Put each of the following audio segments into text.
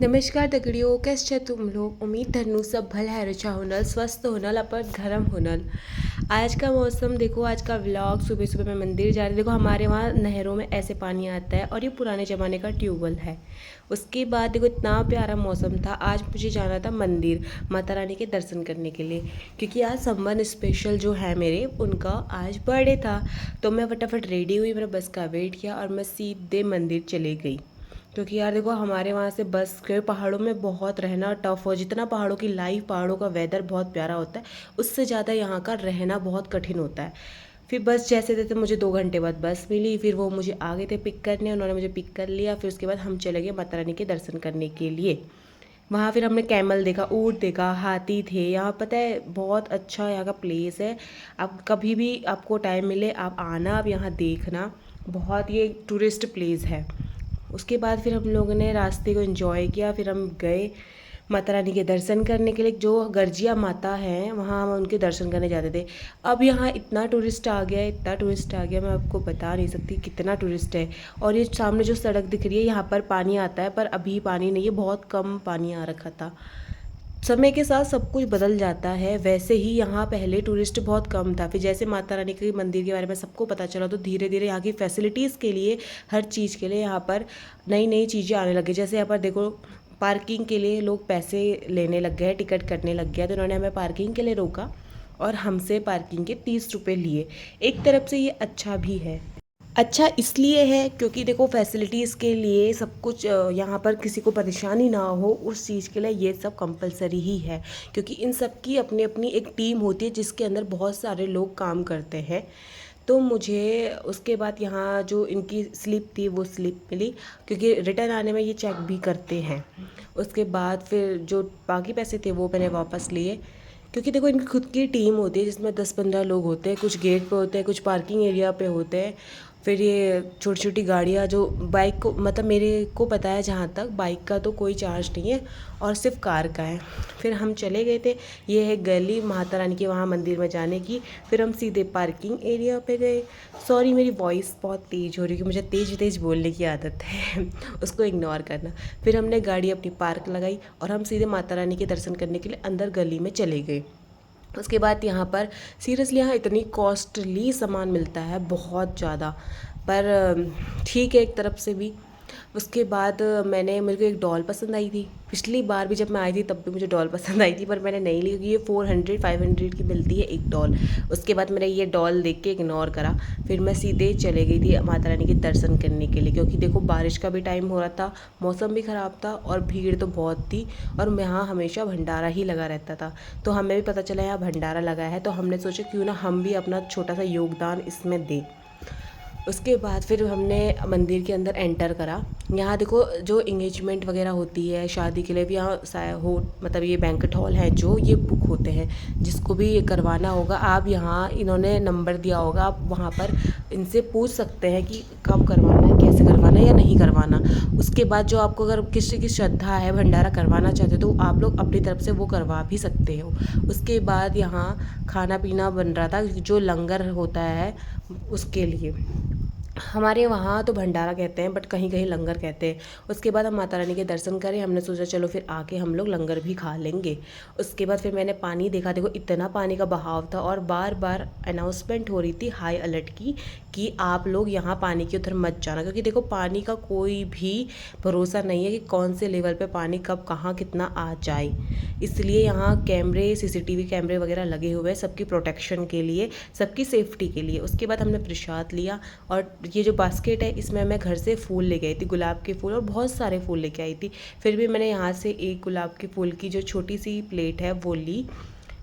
नमस्कार दगड़ियों, कैसे छे तुम लोग। उम्मीद धन्नु सब भल है, रचा होनल स्वस्थ होनल अपन घरम होनल। आज का मौसम देखो, आज का व्लॉग सुबह सुबह मैं मंदिर जा रही। देखो हमारे वहाँ नहरों में ऐसे पानी आता है और ये पुराने ज़माने का ट्यूबवेल है। उसके बाद देखो इतना प्यारा मौसम था। आज मुझे जाना था मंदिर माता रानी के दर्शन करने के लिए, क्योंकि आज समवन स्पेशल जो है मेरे, उनका आज बर्थडे था। तो मैं फटाफट रेडी हुई, मैंने बस का वेट किया और मैं सीधे मंदिर चली गई। क्योंकि यार देखो हमारे वहाँ से बस के पहाड़ों में बहुत रहना टफ हो। जितना पहाड़ों की लाइफ, पहाड़ों का वेदर बहुत प्यारा होता है, उससे ज़्यादा यहाँ का रहना बहुत कठिन होता है। फिर बस जैसे तैसे मुझे 2 घंटे बाद बस मिली। फिर वो मुझे आ गए थे पिक करने, उन्होंने मुझे पिक कर लिया। फिर उसके बाद हम चले गए माता रानी के दर्शन करने के लिए। वहाँ फिर हमने कैमल देखा, ऊँट देखा, हाथी थे। यहाँ पता है बहुत अच्छा यहाँ का प्लेस है। आप कभी भी आपको टाइम मिले आप आना, आप यहाँ देखना। बहुत ये टूरिस्ट प्लेस है। उसके बाद फिर हम लोगों ने रास्ते को एंजॉय किया। फिर हम गए माता रानी के दर्शन करने के लिए। जो गर्जिया माता हैं वहाँ हम उनके दर्शन करने जाते थे। अब यहाँ इतना टूरिस्ट आ गया है, इतना टूरिस्ट आ गया, मैं आपको बता नहीं सकती कितना टूरिस्ट है। और ये सामने जो सड़क दिख रही है, यहाँ पर पानी आता है, पर अभी पानी नहीं है, बहुत कम पानी आ रखा था। समय के साथ सब कुछ बदल जाता है। वैसे ही यहाँ पहले टूरिस्ट बहुत कम था। फिर जैसे माता रानी के मंदिर के बारे में सबको पता चला, तो धीरे धीरे यहाँ की फैसिलिटीज़ के लिए, हर चीज़ के लिए यहाँ पर नई नई चीज़ें आने लगी। जैसे यहाँ पर देखो पार्किंग के लिए लोग पैसे लेने लग गए, टिकट कटने लग गया। तो उन्होंने हमें पार्किंग के लिए रोका और हमसे पार्किंग के 30 रुपये लिए। एक तरफ से ये अच्छा भी है। अच्छा इसलिए है क्योंकि देखो फैसिलिटीज़ के लिए सब कुछ, यहाँ पर किसी को परेशानी ना हो उस चीज़ के लिए ये सब कंपलसरी ही है। क्योंकि इन सब की अपनी अपनी एक टीम होती है जिसके अंदर बहुत सारे लोग काम करते हैं। तो मुझे उसके बाद यहाँ जो इनकी स्लिप थी वो स्लिप मिली, क्योंकि रिटर्न आने में ये चेक भी करते हैं। उसके बाद फिर जो बाकी पैसे थे वो मैंने वापस लिए। क्योंकि देखो इनकी खुद की टीम होती है जिसमें 10-15 लोग होते हैं। कुछ गेट पे होते हैं, कुछ पार्किंग एरिया पे होते हैं। फिर ये छोटी छोटी गाड़ियाँ जो बाइक को, मतलब मेरे को पता है जहाँ तक, बाइक का तो कोई चार्ज नहीं है और सिर्फ कार का है। फिर हम चले गए थे। ये है गली माता रानी के वहाँ मंदिर में जाने की। फिर हम सीधे पार्किंग एरिया पे गए। सॉरी मेरी वॉइस बहुत तेज़ हो रही है, मुझे तेज़ तेज़ बोलने की आदत है उसको इग्नोर करना। फिर हमने गाड़ी अपनी पार्क लगाई और हम सीधे माता रानी के दर्शन करने के लिए अंदर गली में चले गए। उसके बाद यहाँ पर सीरियसली यहाँ इतनी कॉस्टली सामान मिलता है, बहुत ज़्यादा, पर ठीक है एक तरफ से भी। उसके बाद मेरे को एक डॉल पसंद आई थी। पिछली बार भी जब मैं आई थी तब भी मुझे डॉल पसंद आई थी, पर मैंने नहीं ली क्योंकि ये 400-500 की मिलती है एक डॉल। उसके बाद मैंने ये डॉल देख के इग्नोर करा। फिर मैं सीधे चले गई थी माता रानी के दर्शन करने के लिए, क्योंकि देखो बारिश का भी टाइम हो रहा था, मौसम भी ख़राब था और भीड़ तो बहुत थी। और यहाँ हमेशा भंडारा ही लगा रहता था। तो हमें भी पता चला यहाँ भंडारा लगा है, तो हमने सोचा क्यों ना हम भी अपना छोटा सा योगदान इसमें दें। उसके बाद फिर हमने मंदिर के अंदर एंटर करा। यहाँ देखो जो इंगेजमेंट वगैरह होती है, शादी के लिए भी यहाँ हो, मतलब ये बैंक्वेट हॉल है जो ये बुक होते हैं। जिसको भी ये करवाना होगा, आप यहाँ इन्होंने नंबर दिया होगा, आप वहाँ पर इनसे पूछ सकते हैं कि कब करवाना है, कैसे करवाना है या नहीं करवाना। उसके बाद जो आपको अगर किसी की श्रद्धा है, भंडारा करवाना चाहते हो, तो आप लोग अपनी तरफ से वो करवा भी सकते हो। उसके बाद यहाँ खाना पीना बन रहा था, जो लंगर होता है उसके लिए। हमारे वहाँ तो भंडारा कहते हैं, बट कहीं कहीं लंगर कहते हैं। उसके बाद हम माता रानी के दर्शन करें, हमने सोचा चलो फिर आके हम लोग लंगर भी खा लेंगे। उसके बाद फिर मैंने पानी देखा। देखो इतना पानी का बहाव था और बार बार अनाउंसमेंट हो रही थी हाई अलर्ट की कि आप लोग यहाँ पानी के उधर मत जाना। क्योंकि देखो पानी का कोई भी भरोसा नहीं है कि कौन से लेवल पे पानी कब कहाँ कितना आ जाए। इसलिए यहाँ कैमरे, सीसीटीवी कैमरे वगैरह लगे हुए हैं सबकी प्रोटेक्शन के लिए, सबकी सेफ्टी के लिए। उसके बाद हमने प्रसाद लिया और ये जो बास्केट है इसमें मैं घर से फूल ले गई थी, गुलाब के फूल, और बहुत सारे फूल लेके आई थी। फिर भी मैंने यहाँ से एक गुलाब के फूल की जो छोटी सी प्लेट है वो ली।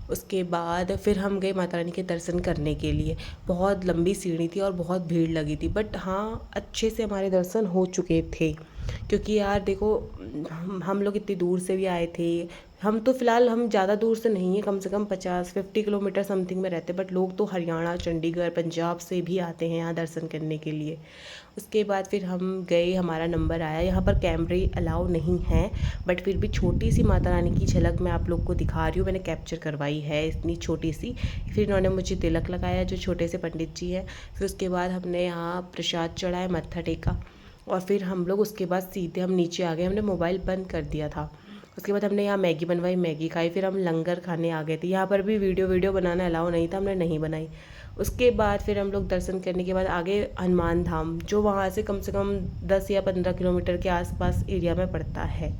उसके बाद फिर हम गए माता रानी के दर्शन करने के लिए। बहुत लंबी सीढ़ी थी और बहुत भीड़ लगी थी, बट हाँ अच्छे से हमारे दर्शन हो चुके थे। क्योंकि यार देखो हम लोग इतनी दूर से भी आए थे। हम तो फ़िलहाल हम ज़्यादा दूर से नहीं है, कम से कम 50-50 किलोमीटर समथिंग में रहते, बट लोग तो हरियाणा, चंडीगढ़, पंजाब से भी आते हैं यहाँ दर्शन करने के लिए। उसके बाद फिर हम गए, हमारा नंबर आया। यहाँ पर कैमरे अलाउ नहीं हैं, बट फिर भी छोटी सी माता रानी की झलक मैं आप लोग को दिखा रही हूँ, मैंने कैप्चर करवाई है इतनी छोटी सी। फिर इन्होंने मुझे तिलक लगाया, जो छोटे से पंडित जी हैं। फिर उसके बाद हमने यहाँ प्रसाद चढ़ाया, मत्था टेका। और फिर हम लोग उसके बाद सीधे हम नीचे आ गए, हमने मोबाइल बंद कर दिया था। उसके बाद हमने यहाँ मैगी बनवाई, मैगी खाई, फिर हम लंगर खाने आ गए थे। यहाँ पर भी वीडियो बनाना अलाउ नहीं था, हमने नहीं बनाई। उसके बाद फिर हम लोग दर्शन करने के बाद आगे हनुमान धाम, जो वहाँ से कम 10 या 15 किलोमीटर के आसपास एरिया में पड़ता है।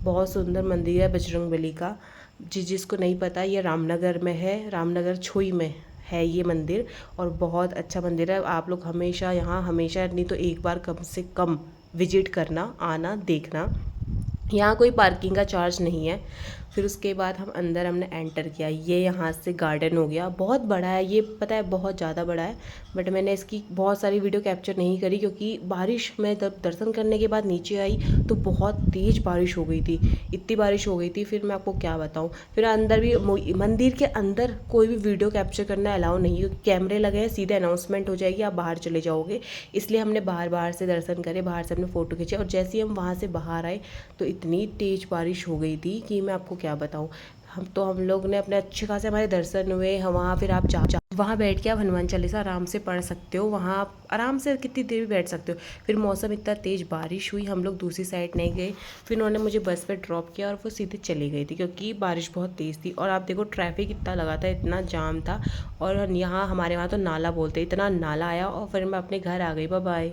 बहुत सुंदर मंदिर है बजरंगबली का। जिसको नहीं पता, ये रामनगर में है, रामनगर छोई में है ये मंदिर, और बहुत अच्छा मंदिर है। आप लोग हमेशा यहाँ, हमेशा नहीं तो एक बार कम से कम विजिट करना, आना, देखना। यहाँ कोई पार्किंग का चार्ज नहीं है। फिर उसके बाद हम अंदर हमने एंटर किया। ये यहाँ से गार्डन हो गया, बहुत बड़ा है ये, पता है बहुत ज़्यादा बड़ा है। बट मैंने इसकी बहुत सारी वीडियो कैप्चर नहीं करी, क्योंकि बारिश में जब दर्शन करने के बाद नीचे आई तो बहुत तेज़ बारिश हो गई थी, इतनी बारिश हो गई थी, फिर मैं आपको क्या बताऊँ। फिर अंदर भी, मंदिर के अंदर कोई भी वीडियो कैप्चर करना अलाउ नहीं है, कैमरे लगे हैं, सीधे अनाउंसमेंट हो जाएगी, आप बाहर चले जाओगे। इसलिए हमने बाहर से दर्शन करे, बाहर से हमने फ़ोटो खींचे, और जैसे ही हम वहाँ से बाहर आए तो इतनी तेज़ बारिश हो गई थी कि मैं आपको क्या बताऊँ। हम लोग ने अपने अच्छे खासे, हमारे दर्शन हुए। हम वहाँ फिर आप वहाँ बैठ के आप हनुमान चालीसा आराम से पढ़ सकते हो, वहाँ आप आराम से कितनी देर भी बैठ सकते हो। फिर मौसम इतना तेज़ बारिश हुई, हम लोग दूसरी साइड नहीं गए। फिर उन्होंने मुझे बस पे ड्रॉप किया और वो सीधे चली गई थी, क्योंकि बारिश बहुत तेज़ थी। और आप देखो ट्रैफिक इतना लगा था, इतना जाम था। और यहाँ हमारे वहाँ तो नाला बोलते, इतना नाला आया, और फिर मैं अपने घर आ गई। Bye bye.